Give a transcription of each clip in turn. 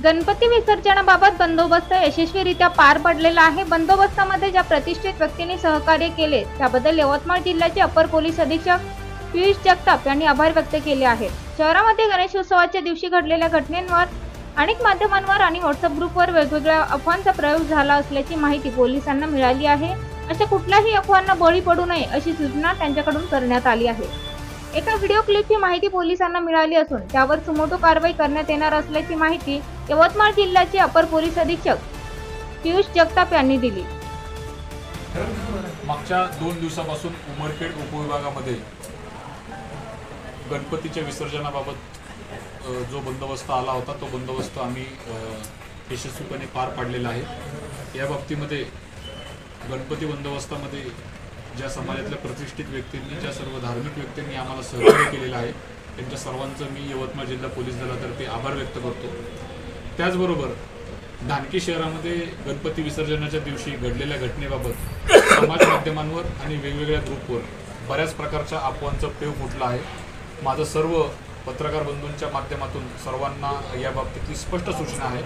गणपती विसर्जनाबाबत बंदोबस्त यशस्वीरित्या पार पडलेला आहे। बंदोबस्तामध्ये ज्या प्रतिष्ठित व्यक्तींनी सहकार्य केले त्याबद्दल यवतमाळ जिल्ह्याचे अपर पोलीस अधीक्षक पियुष जगताप यांनी आभार व्यक्त केले आहेत। शहरामध्ये गणेशोत्सवाच्या दिवशी घडलेल्या घटनेंवर अनेक माध्यमांवर आणि व्हॉट्सअप ग्रुपवर वेगवेगळ्या अफवांचा प्रयोग झाला असल्याची माहिती पोलिसांना मिळाली आहे। अशा कुठल्याही अफवांना बळी पडू नये अशी सूचना त्यांच्याकडून करण्यात आली आहे। एका व्हिडिओ क्लिपची माहिती पोलिसांना मिळाली असून त्यावर सुमोटो कारवाई करण्यात येणार असल्याची माहिती यवतमाळ जिल्ह्याचे अपर पोलीस अधीक्षक पियुष जगताप यांनी दिली। मागच्या 2 दिवसापासून उमरखेड उपविभागामध्ये गणपतीच्या विसर्जनाबाबत जो बंदोबस्त आला होता तो बंदोबस्त आम्ही यशस्वीपणे पार पाडलेला आहे। या बाबतीमध्ये गणपती बंदोबस्तामध्ये ज्या समाजातल्या प्रतिष्ठित व्यक्तींनी, ज्या सर्व धार्मिक व्यक्तींनी आम्हाला सहकार्य केलेलं आहे त्यांच्या सर्वांचं मी यवतमाळ जिल्हा पोलीस दलातर्फे आभार व्यक्त करतो। त्याचबरोबर धानकी शहरामध्ये गणपती विसर्जनाच्या दिवशी घडलेल्या घटनेबाबत समाज माध्यमांवर आणि वेगवेगळ्या ग्रुपवर बऱ्याच प्रकारच्या अफवांचा पेव फुटला आहे। माझं सर्व पत्रकार बंधूंच्या माध्यमातून सर्वांना या बाबतीतली स्पष्ट सूचना आहे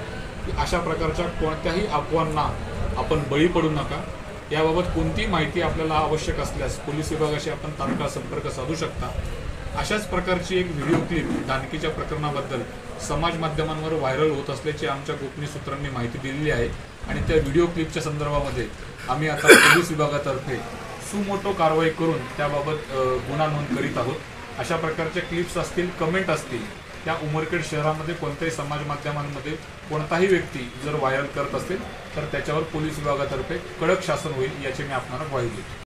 की अशा प्रकारच्या कोणत्याही अफवांना आपण बळी पडू नका। याबाबत कोणतीही माहिती आपल्याला आवश्यक असल्यास पोलीस विभागाशी आपण तात्काळ संपर्क साधू शकता। अशाच प्रकारची एक व्हिडिओ क्लिप दानकीच्या प्रकरणाबद्दल समाज माध्यमांवर व्हायरल होत असल्याची आमच्या गोपनीय सूत्रांनी माहिती दिलेली आहे आणि त्या व्हिडिओ क्लिपच्या संदर्भामध्ये आम्ही आता पोलीस विभागातर्फे सुमोटो कारवाई करून त्याबाबत गुन्हा नोंद करीत आहोत। अशा प्रकारच्या क्लिप्स असतील, कमेंट असतील, त्या उमरखेड शहरामध्ये कोणत्याही समाज माध्यमांमध्ये कोणताही व्यक्ती जर व्हायरल करत असेल तर त्याच्यावर पोलीस विभागातर्फे कडक शासन होईल याची मी आपणाला ग्वाही देतो।